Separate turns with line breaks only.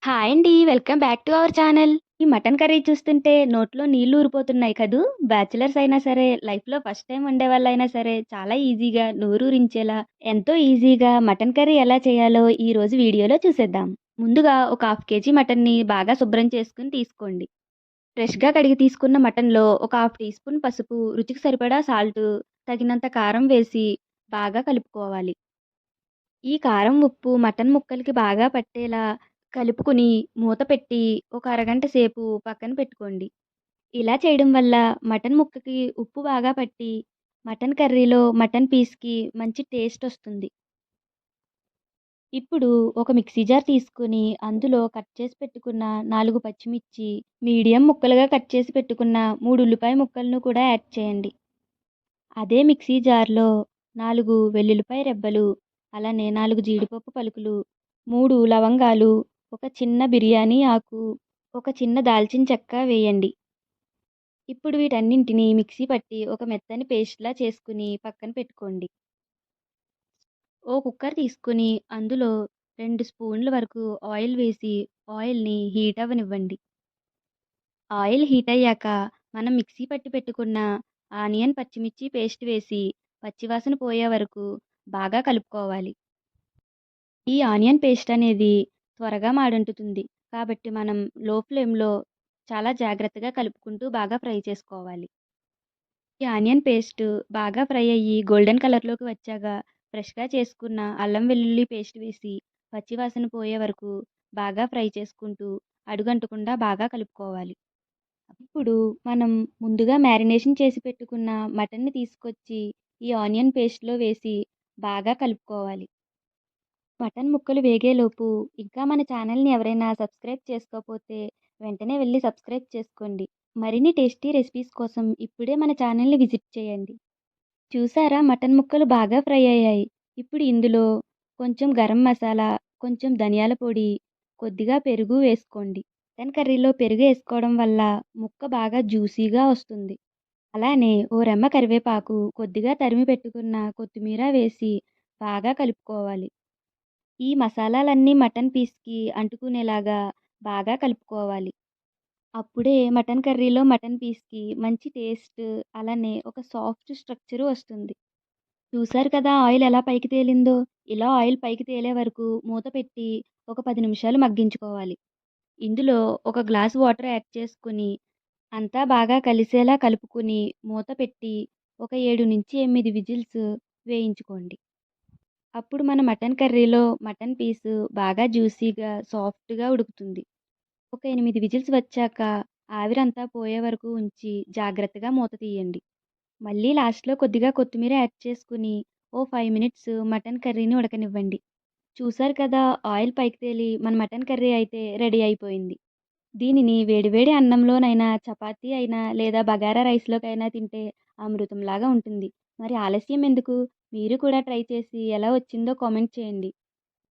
Hi అండి. Welcome back to our channel. ఈ mutton curry చూస్తుంటే నోట్లో నీళ్లు ఊరిపోతున్నాయి కదూ! బ్యాచిలర్స్ అయినా సరే, లైఫ్‌లో ఫస్ట్ టైమ్ వండేవాళ్ళైనా సరే, చాలా ఈజీగా నోరూరించేలా, ఎంతో ఈజీగా మటన్ కర్రీ ఎలా చేయాలో ఈరోజు వీడియోలో చూసేద్దాం. ముందుగా ఒక హాఫ్ కేజీ మటన్‌ని బాగా శుభ్రం చేసుకొని తీసుకోండి. ఫ్రెష్‌గా కడిగి తీసుకున్న మటన్‌లో ఒక హాఫ్ టీ స్పూన్ పసుపు, రుచికి సరిపడా సాల్టు, తగినంత కారం వేసి బాగా కలుపుకోవాలి. ఈ కారం, ఉప్పు మటన్ ముక్కలకి బాగా పట్టేలా కలుపుకొని మూత పెట్టి ఒక అరగంట సేపు పక్కన పెట్టుకోండి. ఇలా చేయడం వల్ల మటన్ ముక్కకి ఉప్పు బాగా పట్టి మటన్ కర్రీలో మటన్ పీస్‌కి మంచి టేస్ట్ వస్తుంది. ఇప్పుడు ఒక మిక్సీ జార్ తీసుకొని అందులో కట్ చేసి పెట్టుకున్న 4 పచ్చిమిర్చి, మీడియం ముక్కలుగా కట్ చేసి పెట్టుకున్న 3 ఉల్లిపాయ ముక్కలను కూడా యాడ్ చేయండి. అదే మిక్సీ జార్‌లో 4 వెల్లుల్లిపాయ రెబ్బలు, అలానే 4 జీడిపప్పు పలుకులు, 3 లవంగాలు, ఒక చిన్న బిర్యానీ ఆకు, ఒక చిన్న దాల్చిన చెక్క వేయండి. ఇప్పుడు వీటన్నింటిని మిక్సీ పట్టి ఒక మెత్తని పేస్ట్‌లా చేసుకొని పక్కన పెట్టుకోండి. ఓ కుక్కర్ తీసుకొని అందులో 2 స్పూన్ల వరకు ఆయిల్ వేసి ఆయిల్‌ని హీట్ అవ్వనివ్వండి. ఆయిల్ హీట్ అయ్యాక మనం మిక్సీ పట్టి పెట్టుకున్న ఆనియన్, పచ్చిమిర్చి పేస్ట్ వేసి పచ్చివాసన పోయే వరకు బాగా కలుపుకోవాలి. ఈ ఆనియన్ పేస్ట్ అనేది త్వరగా మాడంటుతుంది. కాబట్టి మనం లో ఫ్లేమ్‌లో చాలా జాగ్రత్తగా కలుపుకుంటూ బాగా ఫ్రై చేసుకోవాలి. ఈ ఆనియన్ పేస్ట్ బాగా ఫ్రై అయ్యి గోల్డెన్ కలర్‌లోకి వచ్చాక ఫ్రెష్‌గా చేసుకున్న అల్లం వెల్లుల్లి పేస్ట్ వేసి పచ్చివాసన పోయే వరకు బాగా ఫ్రై చేసుకుంటూ అడుగంటకుండా బాగా కలుపుకోవాలి. ఇప్పుడు మనం ముందుగా మ్యారినేషన్ చేసి పెట్టుకున్న మటన్‌ని తీసుకొచ్చి ఈ ఆనియన్ పేస్ట్‌లో వేసి బాగా కలుపుకోవాలి. మటన్ ముక్కలు వేగేలోపు ఇంకా మన ఛానల్‌ని ఎవరైనా సబ్స్క్రైబ్ చేసుకోకపోతే వెంటనే వెళ్లి సబ్స్క్రైబ్ చేసుకోండి. మరిన్ని టేస్టీ రెసిపీస్ కోసం ఇప్పుడే మన ఛానల్‌ని విజిట్ చేయండి. చూసారా మటన్ ముక్కలు బాగా ఫ్రై అయ్యాయి. ఇప్పుడు ఇందులో కొంచెం గరం మసాలా, కొంచెం ధనియాల పొడి, కొద్దిగా పెరుగు వేసుకోండి. మటన్ కర్రీలో పెరుగు ఏసుకోవడం వల్ల ముక్క బాగా జ్యూసీగా వస్తుంది. అలానే ఓ రెమ్మ కరివేపాకు, కొద్దిగా తరిమి పెట్టుకున్న కొత్తిమీర వేసి బాగా కలుపుకోవాలి. ఈ మసాలాలన్నీ మటన్ పీస్‌కి అంటుకునేలాగా బాగా కలుపుకోవాలి. అప్పుడే మటన్ కర్రీలో మటన్ పీస్‌కి మంచి టేస్ట్, అలానే ఒక సాఫ్ట్ స్ట్రక్చర్ వస్తుంది. చూసారు కదా ఆయిల్ ఎలా పైకి తేలిందో? ఇలా ఆయిల్ పైకి తేలే వరకు మూత పెట్టి ఒక 10 నిమిషాలు మగ్గించుకోవాలి. ఇందులో ఒక గ్లాస్ వాటర్ యాడ్ చేసుకొని అంతా బాగా కలిసేలా కలుపుకొని మూత పెట్టి ఒక 7-8 విజిల్స్ వేయించుకోండి. అప్పుడు మన మటన్ కర్రీలో మటన్ పీసు బాగా జ్యూసీగా, సాఫ్ట్‌గా ఉడుకుతుంది. ఒక 8 విజిల్స్ వచ్చాక ఆవిరంతా పోయే వరకు ఉంచి జాగ్రత్తగా మూత తీయండి. మళ్ళీ లాస్ట్‌లో కొద్దిగా కొత్తిమీర యాడ్ చేసుకొని ఓ 5 మినిట్స్ మటన్ కర్రీని ఉడకనివ్వండి. చూసారు కదా ఆయిల్ పైకి తేలి మన మటన్ కర్రీ అయితే రెడీ అయిపోయింది. దీనిని వేడివేడి అన్నంలోనైనా, చపాతీ అయినా లేదా బగారా రైస్‌లోకైనా తింటే అమృతంలాగా ఉంటుంది. మరి ఆలస్యం ఎందుకు? మీరు కూడా ట్రై చేసి ఎలా వచ్చిందో కామెంట్ చేయండి.